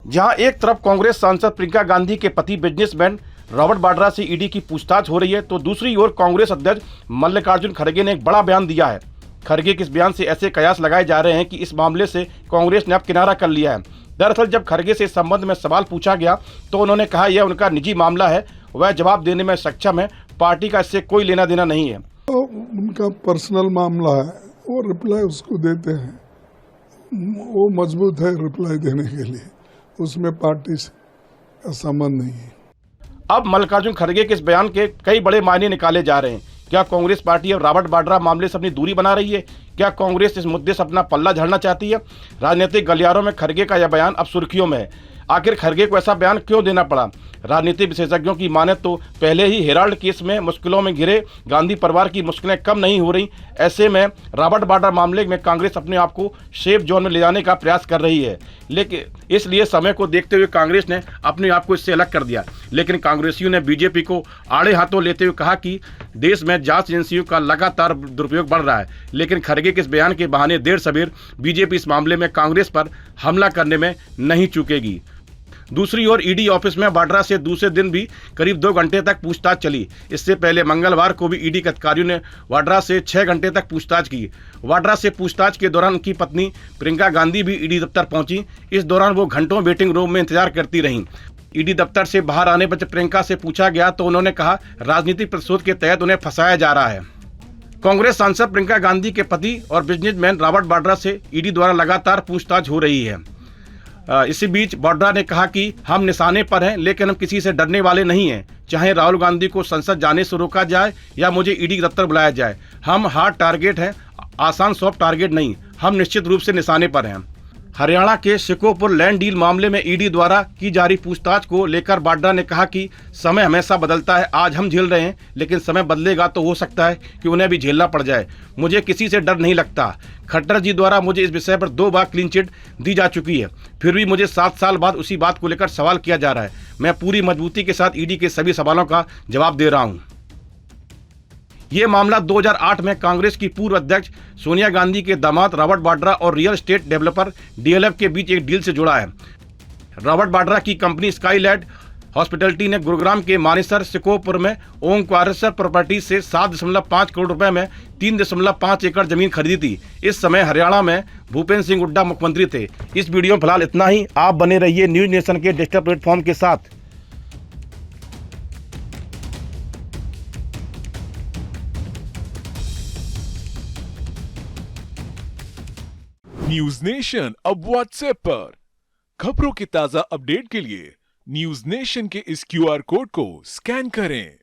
जहां एक तरफ कांग्रेस सांसद प्रियंका गांधी के पति बिजनेसमैन रॉबर्ट वाड्रा से ईडी की पूछताछ हो रही है, तो दूसरी ओर कांग्रेस अध्यक्ष मल्लिकार्जुन खड़गे ने एक बड़ा बयान दिया है। खड़गे के इस बयान से ऐसे कयास लगाए जा रहे हैं कि इस मामले से कांग्रेस ने अब किनारा कर लिया है। दरअसल जब खड़गे से इस संबंध में सवाल पूछा गया तो उन्होंने कहा यह उनका निजी मामला है, वह जवाब देने में सक्षम है, पार्टी का इससे कोई लेना देना नहीं है। तो उनका पर्सनल मामला है, वो रिप्लाई उसको देते हैं, वो मजबूत है रिप्लाई देने के लिए, उसमें पार्टी का संबंध नहीं है। अब मल्लिकार्जुन खड़गे के इस बयान के कई बड़े मायने निकाले जा रहे हैं। क्या कांग्रेस पार्टी अब रॉबर्ट वाड्रा मामले से अपनी दूरी बना रही है? क्या कांग्रेस इस मुद्दे से अपना पल्ला झाड़ना चाहती है? राजनीतिक गलियारों में खड़गे का यह बयान अब सुर्खियों में है। आखिर खड़गे को ऐसा बयान क्यों देना पड़ा? राजनीतिक विशेषज्ञों की माने तो पहले ही हेराल्ड केस में मुश्किलों में घिरे गांधी परिवार की मुश्किलें कम नहीं हो रही। ऐसे में रॉबर्ट वाड्रा मामले में कांग्रेस अपने आप को सेफ जोन में ले जाने का प्रयास कर रही है, लेकिन इसलिए समय को देखते हुए कांग्रेस ने अपने आप को इससे अलग कर दिया। लेकिन कांग्रेसियों ने बीजेपी को आड़े हाथों लेते हुए कहा कि देश में जांच एजेंसियों का लगातार दुरुपयोग बढ़ रहा है। लेकिन खड़गे के इस बयान के बहाने देर सवेर बीजेपी इस मामले में कांग्रेस पर हमला करने में नहीं चूकेगी। दूसरी ओर ईडी ऑफिस में वाड्रा से दूसरे दिन भी करीब 2 घंटे तक पूछताछ चली। इससे पहले मंगलवार को भी ईडी के अधिकारियों ने वाड्रा से 6 घंटे तक पूछताछ की। वाड्रा से पूछताछ के दौरान उनकी पत्नी प्रियंका गांधी भी ईडी दफ्तर पहुंची। इस दौरान वो घंटों वेटिंग रूम में इंतजार करती रहीं। ईडी दफ्तर से बाहर आने पर जब प्रियंका से पूछा गया तो उन्होंने कहा राजनीतिक प्रतिशोध के तहत उन्हें फंसाया जा रहा है। कांग्रेस सांसद प्रियंका गांधी के पति और बिजनेसमैन रॉबर्ट वाड्रा से ईडी द्वारा लगातार पूछताछ हो रही है। इसी बीच वाड्रा ने कहा कि हम निशाने पर हैं, लेकिन हम किसी से डरने वाले नहीं हैं। चाहे राहुल गांधी को संसद जाने से रोका जाए या मुझे ईडी दफ्तर बुलाया जाए, हम हार्ड टारगेट हैं, आसान सॉफ्ट टारगेट नहीं। हम निश्चित रूप से निशाने पर हैं। हरियाणा के शिकोपुर लैंड डील मामले में ईडी द्वारा की जा रही पूछताछ को लेकर वाड्रा ने कहा कि समय हमेशा बदलता है। आज हम झेल रहे हैं, लेकिन समय बदलेगा तो हो सकता है कि उन्हें भी झेलना पड़ जाए। मुझे किसी से डर नहीं लगता। खट्टर जी द्वारा मुझे इस विषय पर 2 बार क्लीन चिट दी जा चुकी है, फिर भी मुझे 7 साल बाद उसी बात को लेकर सवाल किया जा रहा है। मैं पूरी मजबूती के साथ ईडी के सभी सवालों का जवाब दे रहा हूँ। ये मामला 2008 में कांग्रेस की पूर्व अध्यक्ष सोनिया गांधी के दामाद रॉबर्ट वाड्रा और रियल एस्टेट डेवलपर डीएलएफ के बीच एक डील से जुड़ा है। रॉबर्ट वाड्रा की कंपनी स्काईलैंड हॉस्पिटैलिटी ने गुरुग्राम के मानेसर शिकोपुर में ओंकारेश्वर प्रॉपर्टी से 7.5 करोड़ रुपए में 3.5 एकड़ जमीन खरीदी थी। इस समय हरियाणा में भूपेंद्र सिंह हुड्डा मुख्यमंत्री थे। इस वीडियो में फिलहाल इतना ही। आप बने रहिए न्यूज नेशन के डिजिटल प्लेटफॉर्म के साथ। न्यूज नेशन अब व्हाट्सएप पर खबरों के ताजा अपडेट के लिए न्यूज नेशन के इस क्यूआर कोड को स्कैन करें।